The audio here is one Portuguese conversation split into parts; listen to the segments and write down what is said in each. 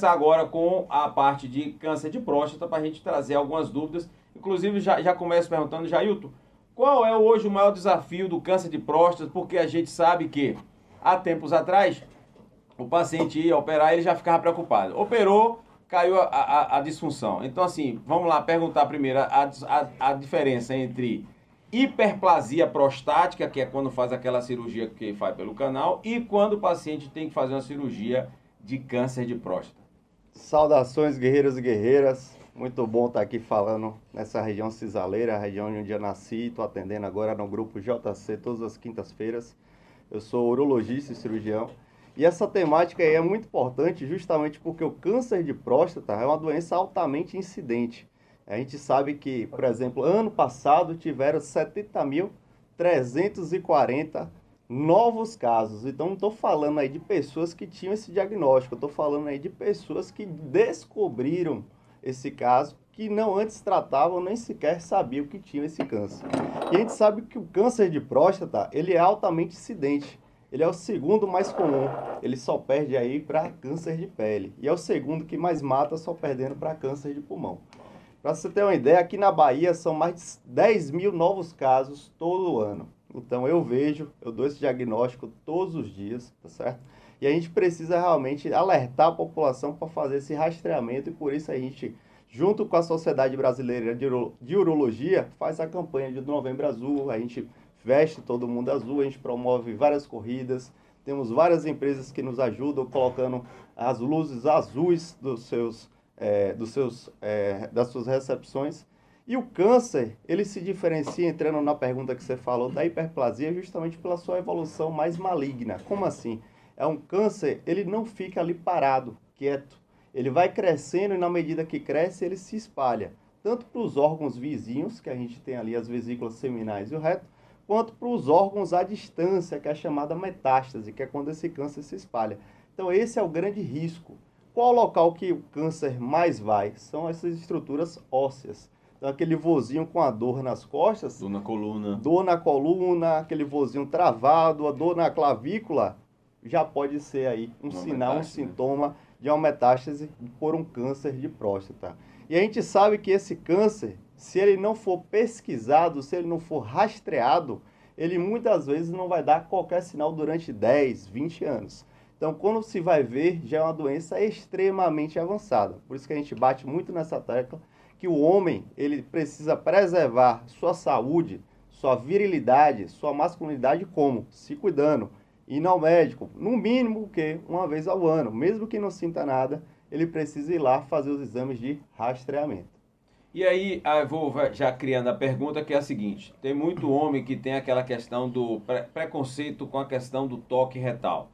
começar agora com a parte de câncer de próstata para a gente trazer algumas dúvidas. Inclusive, já começo perguntando, Jailton, qual é hoje o maior desafio do câncer de próstata? Porque a gente sabe que há tempos atrás o paciente ia operar e ele já ficava preocupado. Operou, caiu a disfunção. Então, assim, vamos lá perguntar primeiro a diferença entre hiperplasia prostática, que é quando faz aquela cirurgia que faz pelo canal, e quando o paciente tem que fazer uma cirurgia de câncer de próstata. Saudações, guerreiros e guerreiras. Muito bom estar aqui falando nessa região cisaleira, a região onde eu nasci. Estou atendendo agora no grupo JC todas as quintas-feiras. Eu sou urologista e cirurgião. E essa temática aí é muito importante justamente porque o câncer de próstata é uma doença altamente incidente. A gente sabe que, por exemplo, ano passado tiveram 70.340 novos casos. Então, não estou falando aí de pessoas que tinham esse diagnóstico, estou falando aí de pessoas que descobriram esse caso, que não antes tratavam, nem sequer sabiam que tinham esse câncer. E a gente sabe que o câncer de próstata, ele é altamente incidente. Ele é o segundo mais comum, ele só perde aí para câncer de pele. E é o segundo que mais mata, só perdendo para câncer de pulmão. Para você ter uma ideia, aqui na Bahia são mais de 10 mil novos casos todo ano. Então eu dou esse diagnóstico todos os dias, tá certo? E a gente precisa realmente alertar a população para fazer esse rastreamento e por isso a gente, junto com a Sociedade Brasileira de Urologia, faz a campanha de Novembro Azul, a gente veste todo mundo azul, a gente promove várias corridas, temos várias empresas que nos ajudam colocando as luzes azuis das suas recepções. E o câncer, ele se diferencia, entrando na pergunta que você falou, da hiperplasia, justamente pela sua evolução mais maligna. Como assim? É um câncer, ele não fica ali parado, quieto. Ele vai crescendo e na medida que cresce, ele se espalha. Tanto para os órgãos vizinhos, que a gente tem ali as vesículas seminais e o reto, quanto para os órgãos à distância, que é a chamada metástase, que é quando esse câncer se espalha. Então esse é o grande risco. Qual o local que o câncer mais vai? São essas estruturas ósseas. Então aquele vozinho com a dor nas costas, Dor na coluna. Dor na coluna, aquele vozinho travado, a dor na clavícula, já pode ser aí um sinal, um sintoma de uma metástase por um câncer de próstata. E a gente sabe que esse câncer, se ele não for pesquisado, se ele não for rastreado, ele muitas vezes não vai dar qualquer sinal durante 10, 20 anos. Então, quando se vai ver, já é uma doença extremamente avançada. Por isso que a gente bate muito nessa tecla, que o homem, ele precisa preservar sua saúde, sua virilidade, sua masculinidade como? Se cuidando. Indo ao médico, no mínimo, uma vez ao ano. Mesmo que não sinta nada, ele precisa ir lá fazer os exames de rastreamento. E aí, eu vou já criando a pergunta que é a seguinte: tem muito homem que tem aquela questão do preconceito com a questão do toque retal.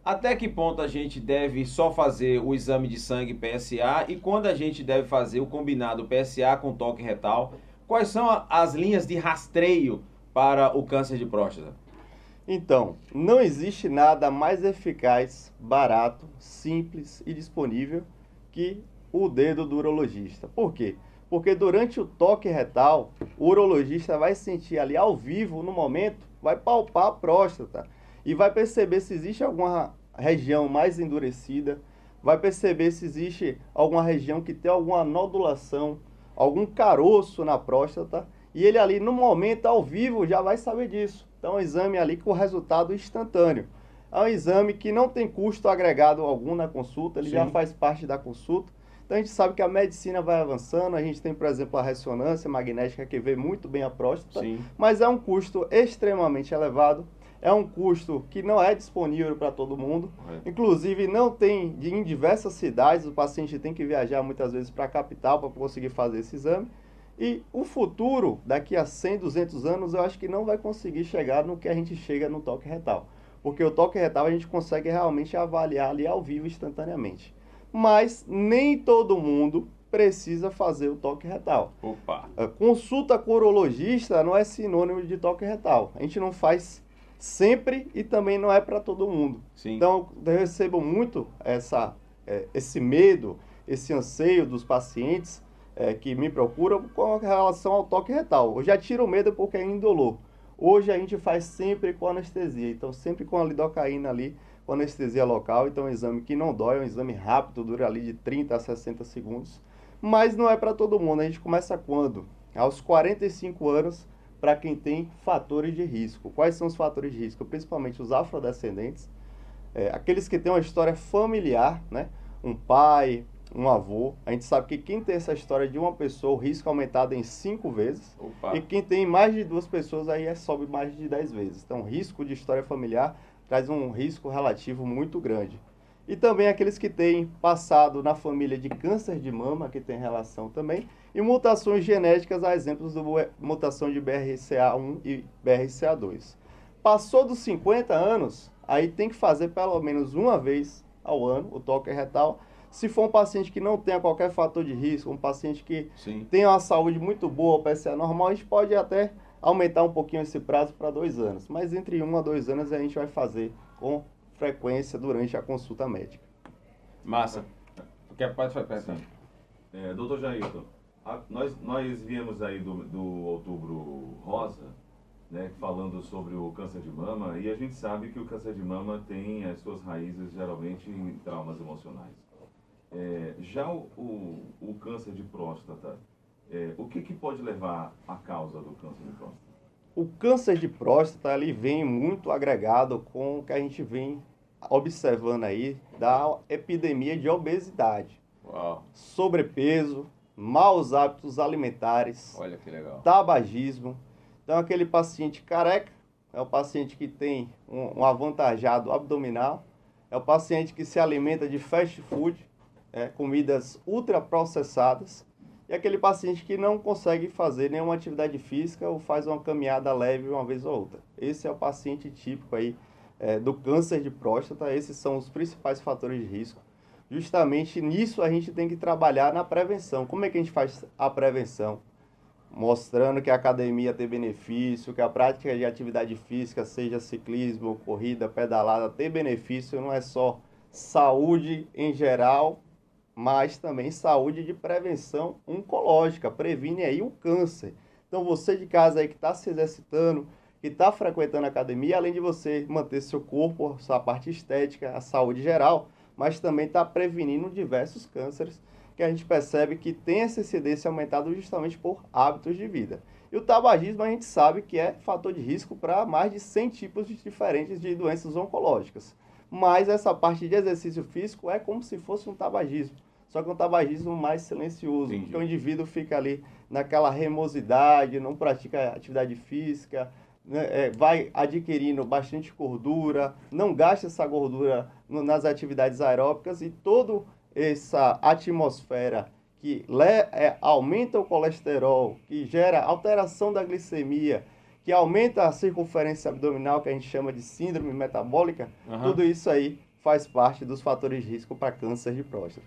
Até que ponto a gente deve só fazer o exame de sangue PSA e quando a gente deve fazer o combinado PSA com toque retal? Quais são as linhas de rastreio para o câncer de próstata? Então, não existe nada mais eficaz, barato, simples e disponível que o dedo do urologista. Por quê? Porque durante o toque retal, o urologista vai sentir ali ao vivo, no momento, vai palpar a próstata e vai perceber se existe alguma região mais endurecida, vai perceber se existe alguma região que tem alguma nodulação, algum caroço na próstata, e ele ali no momento, ao vivo, já vai saber disso. Então, é um exame ali com resultado instantâneo. É um exame que não tem custo agregado algum na consulta, ele já faz parte da consulta. Então, a gente sabe que a medicina vai avançando, a gente tem, por exemplo, a ressonância magnética que vê muito bem a próstata, mas é um custo extremamente elevado, é um custo que não é disponível para todo mundo, inclusive não tem em diversas cidades, o paciente tem que viajar muitas vezes para a capital para conseguir fazer esse exame. E o futuro, daqui a 100, 200 anos, eu acho que não vai conseguir chegar no que a gente chega no toque retal. Porque o toque retal a gente consegue realmente avaliar ali ao vivo instantaneamente. Mas nem todo mundo precisa fazer o toque retal. Opa! A consulta com o urologista não é sinônimo de toque retal. A gente não faz sempre e também não é para todo mundo. Então, eu recebo muito esse medo, esse anseio dos pacientes que me procuram com relação ao toque retal. Eu já tiro o medo porque é indolor. Hoje a gente faz sempre com anestesia, então sempre com a lidocaína ali com anestesia local, então é um exame que não dói, é um exame rápido, dura ali de 30 a 60 segundos, mas não é para todo mundo. A gente começa quando? Aos 45 anos, para quem tem fatores de risco. Quais são os fatores de risco? Principalmente os afrodescendentes, aqueles que têm uma história familiar, né? Um pai, um avô. A gente sabe que quem tem essa história de uma pessoa, o risco é aumentado em 5 vezes. Opa. E quem tem mais de 2 pessoas, aí sobe mais de 10 vezes. Então, o risco de história familiar traz um risco relativo muito grande. E também aqueles que têm passado na família de câncer de mama, que tem relação também, e mutações genéticas, a exemplos da mutação de BRCA1 e BRCA2. Passou dos 50 anos, aí tem que fazer pelo menos uma vez ao ano o toque retal. Se for um paciente que não tenha qualquer fator de risco, um paciente que tenha uma saúde muito boa, o PSA normal, a gente pode até aumentar um pouquinho esse prazo para 2 anos. Mas entre 1 a 2 anos a gente vai fazer com frequência durante a consulta médica. Massa. Pode fazer. Doutor Jailton, nós viemos aí do Outubro Rosa, né, falando sobre o câncer de mama, e a gente sabe que o câncer de mama tem as suas raízes geralmente em traumas emocionais. Já o câncer de próstata, o que pode levar à causa do câncer de próstata? O câncer de próstata ele vem muito agregado com o que a gente vem observando aí da epidemia de obesidade. Uau. Sobrepeso, maus hábitos alimentares, Olha que legal. Tabagismo. Então, aquele paciente careca é o paciente que tem um avantajado abdominal, é o paciente que se alimenta de fast food, comidas ultraprocessadas, e aquele paciente que não consegue fazer nenhuma atividade física ou faz uma caminhada leve uma vez ou outra. Esse é o paciente típico aí do câncer de próstata. Esses são os principais fatores de risco. Justamente nisso a gente tem que trabalhar na prevenção. Como é que a gente faz a prevenção? Mostrando que a academia tem benefício, que a prática de atividade física, seja ciclismo, corrida, pedalada, tem benefício. Não é só saúde em geral, mas também saúde de prevenção oncológica, previne aí o câncer. Então você de casa aí que está se exercitando, que está frequentando a academia, além de você manter seu corpo, sua parte estética, a saúde geral, mas também está prevenindo diversos cânceres que a gente percebe que tem essa incidência aumentada justamente por hábitos de vida. E o tabagismo a gente sabe que é fator de risco para mais de 100 tipos diferentes de doenças oncológicas. Mas essa parte de exercício físico é como se fosse um tabagismo, só que um tabagismo mais silencioso, porque o indivíduo fica ali naquela remosidade, não pratica atividade física, né, vai adquirindo bastante gordura, não gasta essa gordura nas atividades aeróbicas, e toda essa atmosfera que aumenta o colesterol, que gera alteração da glicemia, que aumenta a circunferência abdominal, que a gente chama de síndrome metabólica, tudo isso aí faz parte dos fatores de risco para câncer de próstata.